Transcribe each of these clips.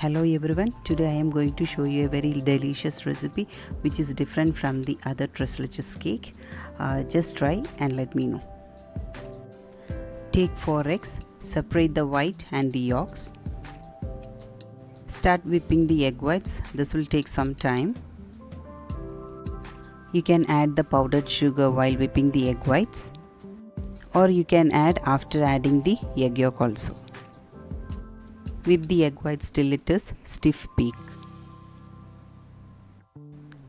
Hello everyone, today I am going to show you a very delicious recipe which is different from the other Tres Leches cake. Just try and let me know. Take 4 eggs, separate the white and the yolks. Start whipping the egg whites, this will take some time. You can add the powdered sugar while whipping the egg whites, or you can add after adding the egg yolk also. Whip the egg whites till it is stiff peak.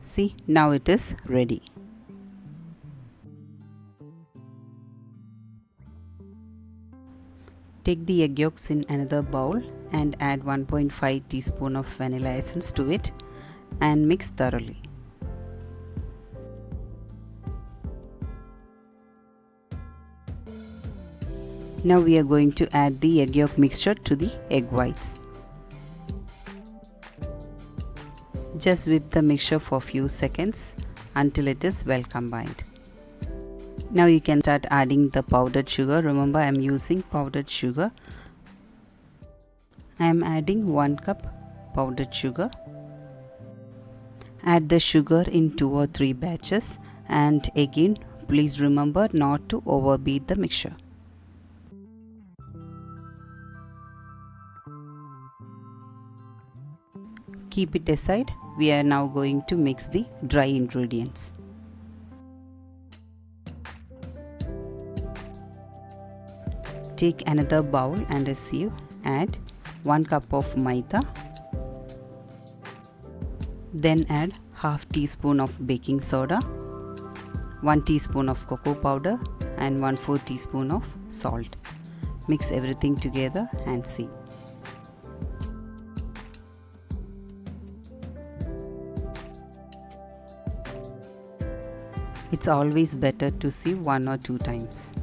See, now it is ready. Take the egg yolks in another bowl and add 1.5 teaspoon of vanilla essence to it and mix thoroughly. Now we are going to add the egg yolk mixture to the egg whites. Just whip the mixture for few seconds until it is well combined. Now you can start adding the powdered sugar. Remember, I am using powdered sugar. I am adding 1 cup powdered sugar. Add the sugar in 2 or 3 batches, and again please remember not to overbeat the mixture. Keep it aside. We are now going to mix the dry ingredients. Take another bowl and a sieve. Add 1 cup of maida. Then add half teaspoon of baking soda, 1 teaspoon of cocoa powder and 1/4 teaspoon of salt. Mix everything together and sieve. It's always better to sieve 1 or 2 times.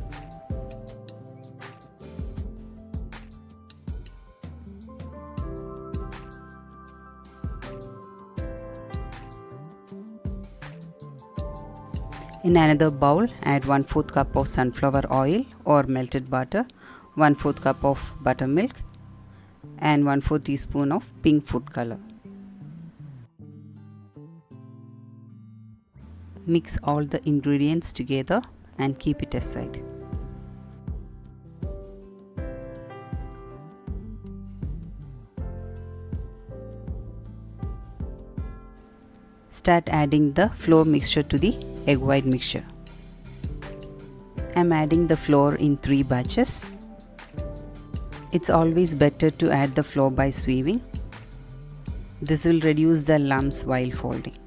In another bowl, add 1/4 cup of sunflower oil or melted butter, 1/4 cup of buttermilk and 1/4 teaspoon of pink food color. Mix all the ingredients together and keep it aside. Start adding the flour mixture to the egg white mixture. I am adding the flour in 3 batches. It's always better to add the flour by sieving. This will reduce the lumps while folding.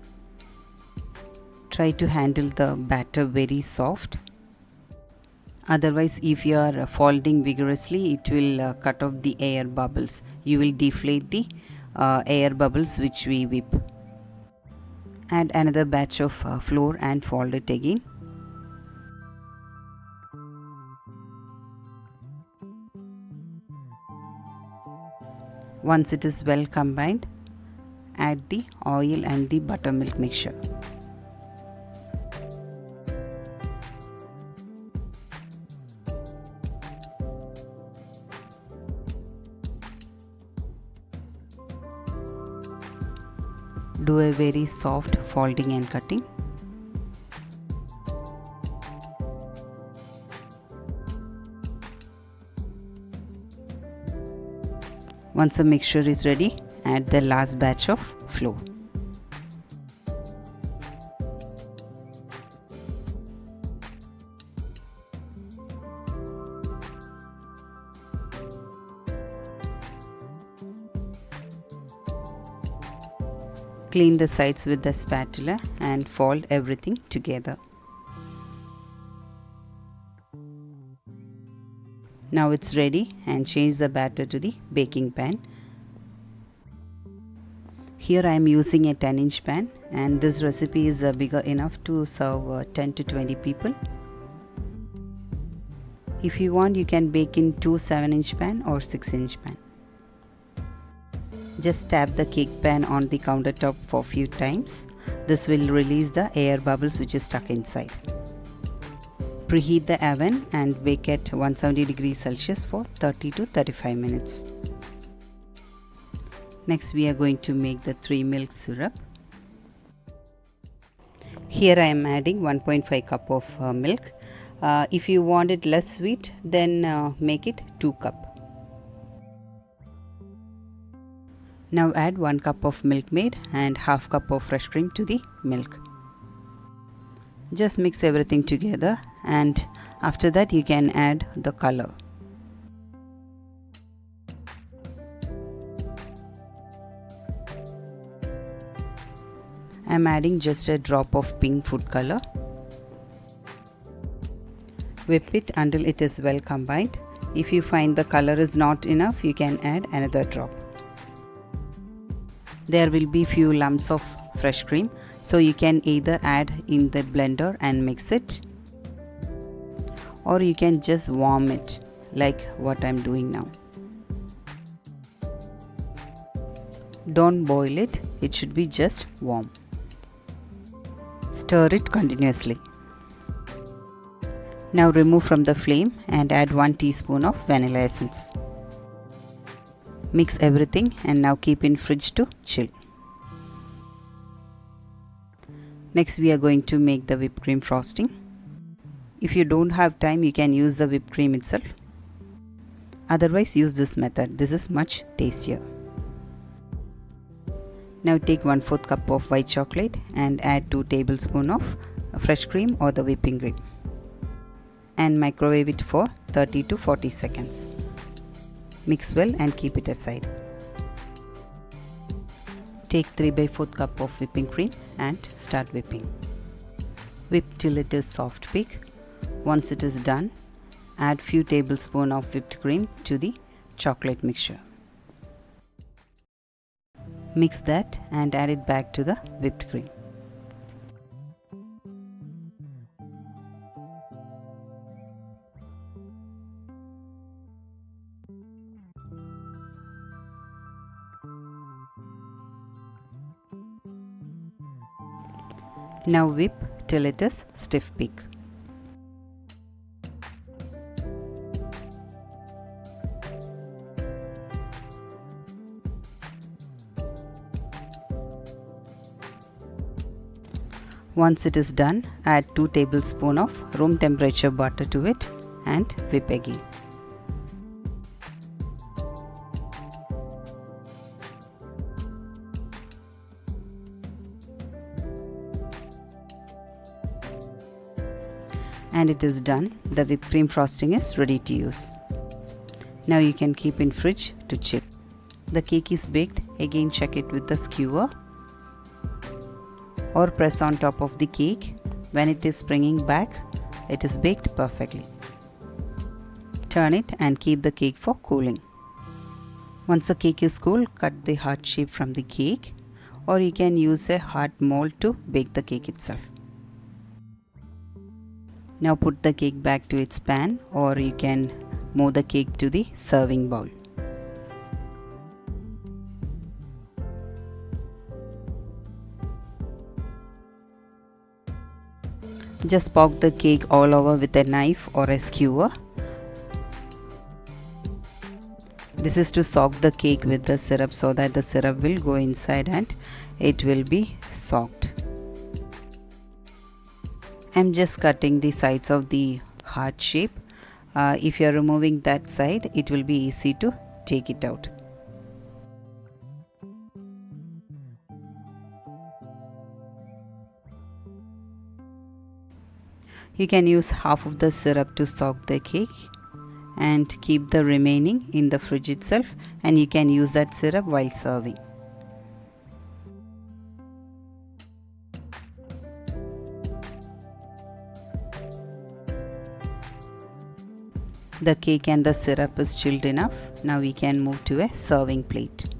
Try to handle the batter very soft. Otherwise, if you are folding vigorously, it will cut off the air bubbles. You will deflate the air bubbles which we whip. Add another batch of flour and fold it again. Once it is well combined, add the oil and the buttermilk mixture. Do a very soft folding and cutting. Once the mixture is ready, add the last batch of flour. Clean the sides with the spatula and fold everything together. Now it's ready, and change the batter to the baking pan. Here I am using a 10-inch pan, and this recipe is bigger enough to serve 10 to 20 people. If you want, you can bake in 2 7-inch pan or 6-inch pan. Just tap the cake pan on the countertop for few times. This will release the air bubbles which is stuck inside. Preheat the oven and bake at 170 degrees Celsius for 30 to 35 minutes. Next we are going to make the 3 milk syrup. Here I am adding 1.5 cup of milk. If you want it less sweet, then make it 2 cup. Now add 1 cup of milk maid and half cup of fresh cream to the milk. Just mix everything together, and after that you can add the color. I am adding just a drop of pink food color. Whip it until it is well combined. If you find the color is not enough, you can add another drop. There will be few lumps of fresh cream, so you can either add in the blender and mix it, or you can just warm it like what I am doing now. Don't boil it, it should be just warm. Stir it continuously. Now remove from the flame and add 1 teaspoon of vanilla essence. Mix everything and now keep in fridge to chill. Next we are going to make the whipped cream frosting. If you don't have time, you can use the whipped cream itself. Otherwise use this method. This is much tastier. Now take 1/4 cup of white chocolate and add 2 tablespoons of fresh cream or the whipping cream. And microwave it for 30 to 40 seconds. Mix well and keep it aside. Take 3/4 cup of whipping cream and start whipping. Whip till it is soft peak. Once it is done, add few tablespoons of whipped cream to the chocolate mixture. Mix that and add it back to the whipped cream. Now whip till it is stiff peak. Once it is done, add 2 tablespoons of room temperature butter to it and whip again. And it is done. The whipped cream frosting is ready to use. Now you can keep in fridge to chill. The cake is baked. Again check it with the skewer or press on top of the cake. When it is springing back, it is baked perfectly. Turn it and keep the cake for cooling. Once the cake is cool, cut the heart shape from the cake, or you can use a heart mold to bake the cake itself. Now put the cake back to its pan, or you can move the cake to the serving bowl. Just poke the cake all over with a knife or a skewer. This is to soak the cake with the syrup so that the syrup will go inside and it will be soaked. I'm just cutting the sides of the heart shape. If you are removing that side, it will be easy to take it out. You can use half of the syrup to soak the cake and keep the remaining in the fridge itself, and you can use that syrup while serving. The cake and the syrup is chilled enough. Now we can move to a serving plate.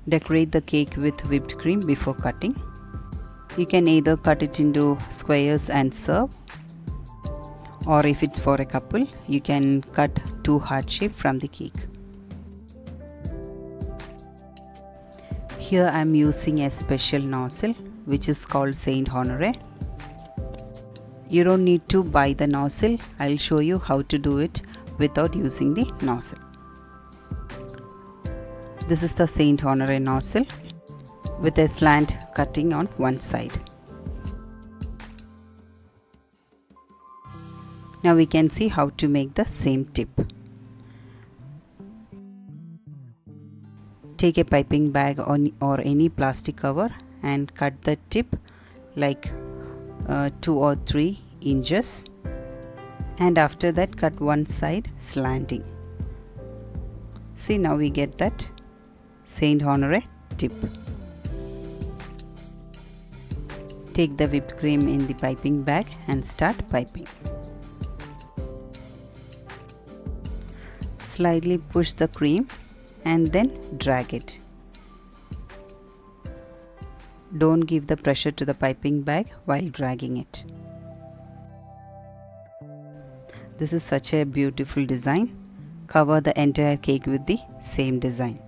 Decorate the cake with whipped cream before cutting. You can either cut it into squares and serve, or if it's for a couple, you can cut 2 heart shape from the cake. Here I am using a special nozzle which is called Saint Honore. You don't need to buy the nozzle. I'll show you how to do it without using the nozzle. This is the Saint Honore nozzle with a slant cutting on one side. Now we can see how to make the same tip. Take a piping bag or any plastic cover and cut the tip like 2 or 3 inches, and after that cut one side slanting. See, now we get that Saint Honore tip. Take the whipped cream in the piping bag and start piping. Slightly push the cream and then drag it. Don't give the pressure to the piping bag while dragging it. This is such a beautiful design. Cover the entire cake with the same design.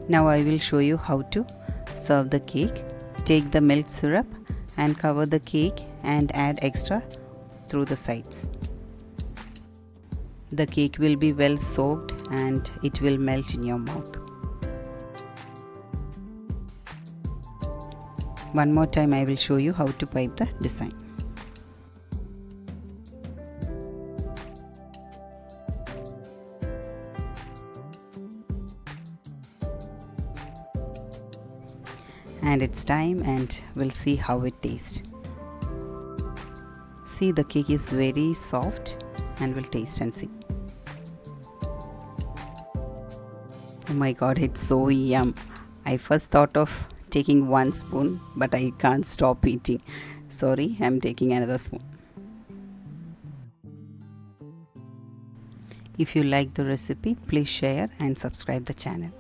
Now I will show you how to serve the cake. Take the milk syrup and cover the cake and add extra through the sides. The cake will be well soaked and it will melt in your mouth. One more time I will show you how to pipe the design. And it's time, and we'll see how it tastes. See, the cake is very soft, and we'll taste and see. Oh my god, it's so yum. I first thought of taking 1 spoon, but I can't stop eating. Sorry, I'm taking another spoon. If you like the recipe, please share and subscribe the channel.